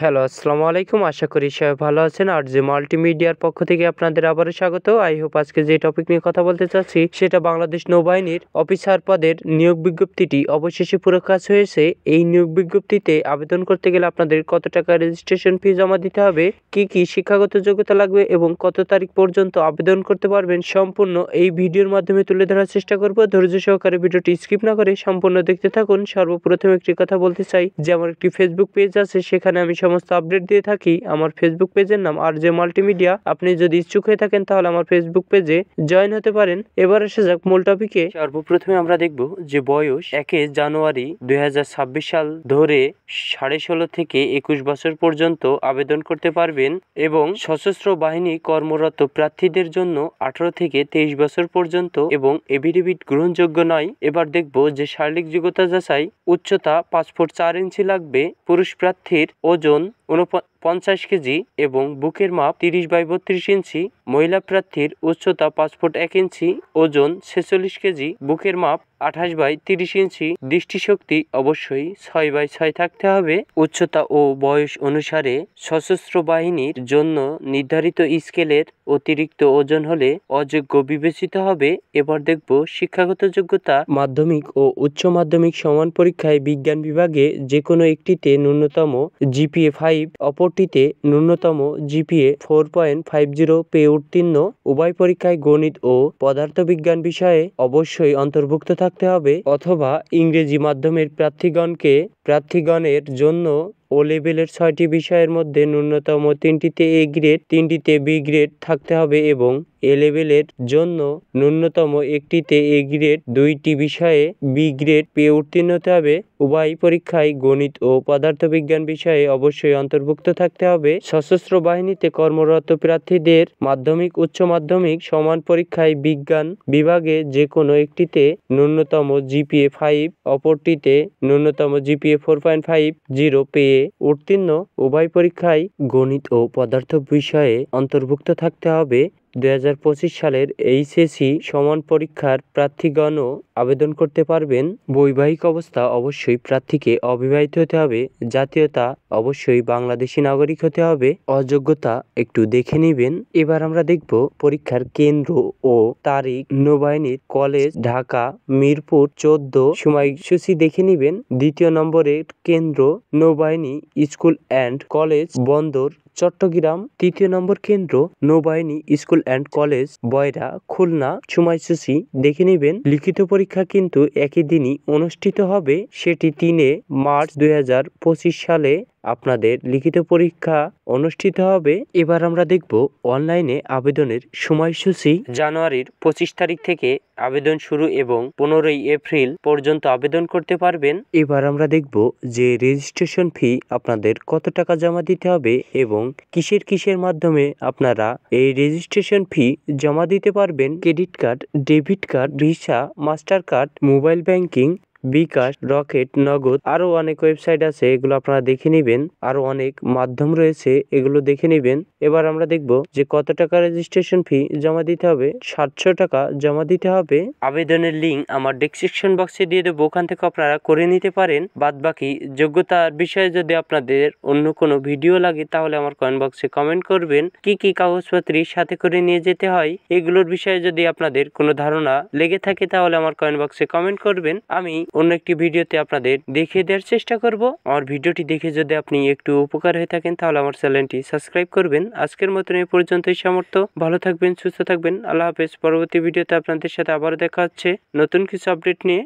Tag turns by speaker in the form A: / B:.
A: Hello, আসসালামু আলাইকুম। আশা করি সবাই ভালো আছেন। আর যে মাল্টিমিডিয়ার পক্ষ থেকে আপনাদের আবারও স্বাগত। আই হোপ আজকে যে টপিক নিয়ে কথা বলতে চাচ্ছি সেটা বাংলাদেশ নৌবাহিনীর অফিসার পদের নিয়োগ বিজ্ঞপ্তিটি অবশেষে প্রকাশ হয়েছে। এই নিয়োগ বিজ্ঞপ্তিতে আবেদন করতে গেলে আপনাদের কত টাকা রেজিস্ট্রেশন ফি জমা দিতে হবে, কি শিক্ষাগত যোগ্যতা লাগবে এবং কত তারিখ পর্যন্ত আবেদন করতে পারবেন, সম্পূর্ণ এই ভিডিওর মাধ্যমে তুলে ধরার চেষ্টা করব। ধৈর্য সহকারে ভিডিওটি স্কিপ না করে সম্পূর্ণ দেখতে থাকুন। সর্বপ্রথম একটি কথা বলতে চাই যে আমার একটি ফেসবুক পেজ আছে, সেখানে আমি সমস্ত আপডেট দিয়ে থাকি। আমার ফেসবুক পেজের নাম আর জে মাল্টিমিডিয়া। আপনি যদি ইচ্ছুক হয়ে থাকেন তাহলে আমার ফেসবুক পেজে জয়েন হতে পারেন। এবার এসে যাক মূল টপিকে। সর্বপ্রথমে আমরা দেখব যে বয়স 1 জানুয়ারি 2026 সাল ধরে 16.5 থেকে 21 বছর পর্যন্ত আবেদন করতে পারবেন এবং সশস্ত্র বাহিনী কর্মরত প্রার্থীদের জন্য 18 থেকে 23 বছর পর্যন্ত এবং এফিডেভিট গ্রহণযোগ্য নয়। এবার দেখব যে শারীরিক যোগ্যতা যাচাই। উচ্চতা 5 ফুট 4 ইঞ্চি লাগবে। পুরুষ প্রার্থীর ওজন 49 কেজি এবং বুকের মাপ 30/32 ইঞ্চি। মহিলা প্রার্থীর উচ্চতা 5 ফুট 1 ইঞ্চি, ওজন 46 কেজি, বুকের মাপ 28/30 ইঞ্চি। দৃষ্টিশক্তি অবশ্যই 6/6 থাকতে হবে। উচ্চতা ও বয়স অনুসারে সশস্ত্র বাহিনীর জন্য নির্ধারিত স্কেলের অতিরিক্ত ওজন হলে অযোগ্য বিবেচিত হবে। এবার দেখব শিক্ষাগত যোগ্যতা। মাধ্যমিক ও উচ্চ মাধ্যমিক সমান পরীক্ষায় বিজ্ঞান বিভাগে যে কোনো একটিতে ন্যূনতম জিপিএ 5, অপরটিতে ন্যূনতম জিপিএ 4.50 পেয়ে উত্তীর্ণ। উভয় পরীক্ষায় গণিত ও পদার্থবিজ্ঞান বিষয়ে অবশ্যই অন্তর্ভুক্ত থাকতে হবে, অথবা ইংরেজি মাধ্যমের প্রার্থীগণের জন্য ও লেভেলের 6টি বিষয়ের মধ্যে ন্যূনতম 3টিতে এ গ্রেড, 3টিতে বি গ্রেড থাকতে হবে এবং এ লেভেলের জন্য ন্যূনতম 1টিতে এ গ্রেড, 2টি বিষয়ে বি গ্রেড পেয়ে উত্তীর্ণ হতে হবে। উভয় পরীক্ষায় গণিত ও পদার্থবিজ্ঞান বিষয়ে অবশ্যই অন্তর্ভুক্ত থাকতে হবে। সশস্ত্র বাহিনীতে কর্মরত প্রার্থীদের মাধ্যমিক উচ্চ মাধ্যমিক সমান পরীক্ষায় বিজ্ঞান বিভাগে যে কোনো একটিতে ন্যূনতম জিপিএ 5, অপরটিতে ন্যূনতম জিপিএ 4.50 পেয়ে উত্তীর্ণ। উভয় পরীক্ষায় গণিত ও পদার্থ বিষয়ে অন্তর্ভুক্ত থাকতে হবে। 2025 সালের এইচএসসি সমান পরীক্ষার প্রার্থীগণও আবেদন করতে পারবেন। বৈবাহিক অবস্থা অবশ্যই প্রার্থীকে অবিবাহিত হতে হবে। জাতীয়তা অবশ্যই বাংলাদেশি নাগরিক হতে হবে। অযোগ্যতা একটু দেখে নেবেন। এবার আমরা দেখব পরীক্ষার কেন্দ্র ও তারিখ। নৌবাহিনীর কলেজ ঢাকা মিরপুর 14। সময়সূচি দেখে নেবেন। দ্বিতীয় নম্বরের কেন্দ্র নৌবাহিনী স্কুল অ্যান্ড কলেজ বন্দর চট্টগ্রাম। তৃতীয় নম্বর কেন্দ্র নৌবাহিনী স্কুল অ্যান্ড কলেজ বয়রা খুলনা। সময়সূচি দেখে নেবেন। লিখিত পরীক্ষা কিন্তু একই দিনই অনুষ্ঠিত হবে, সেটি 3 মার্চ 2025 সালে আপনাদের লিখিত পরীক্ষা অনুষ্ঠিত হবে। এবার আমরা দেখব অনলাইনে আবেদনের সময়সূচি। জানুয়ারির 25 তারিখ থেকে আবেদন শুরু এবং 15 এপ্রিল পর্যন্ত আবেদন করতে পারবেন। এবার আমরা দেখব যে রেজিস্ট্রেশন ফি আপনাদের কত টাকা জমা দিতে হবে এবং কিসের মাধ্যমে আপনারা এই রেজিস্ট্রেশন ফি জমা দিতে পারবেন। Credit card, debit card, Visa, Mastercard, mobile banking, bKash, Rocket, Nagad, আরো অনেক ওয়েবসাইট আছে, এগুলো আপনারা দেখে নেবেন। আরো অনেক মাধ্যম রয়েছে, এগুলো দেখে নেবেন। এবার আমরা দেখব যে কত টাকা রেজিস্ট্রেশন ফি জমা দিতে হবে। 700 টাকা জমা দিতে হবে। আবেদনের লিঙ্ক আমার ডেসক্রিপশন বক্সে দিয়ে দেবো, ওখান থেকে আপনারা করে নিতে পারেন। বাদ বাকি যোগ্যতার বিষয়ে যদি আপনাদের অন্য কোনো ভিডিও লাগে তাহলে আমার কমেন্ট বক্সে কমেন্ট করবেন। কি কাগজপত্র সাথে করে নিয়ে যেতে হয় এগুলোর বিষয়ে যদি আপনাদের কোনো ধারণা লেগে থাকে তাহলে আমার কমেন্ট বক্সে কমেন্ট করবেন। আমি অন্য একটি ভিডিওতে আপনাদের দেখিয়ে দেওয়ার চেষ্টা করব। আমার ভিডিওটি দেখে যদি আপনি একটু উপকার হয়ে থাকেন তাহলে আমার চ্যানেলটি সাবস্ক্রাইব করবেন। আজকের মতন এই পর্যন্তই সামর্থ্য। ভালো থাকবেন, সুস্থ থাকবেন। আল্লাহ হাফেজ। পরবর্তী ভিডিওতে আপনাদের সাথে আবারও দেখা হচ্ছে নতুন কিছু আপডেট নিয়ে।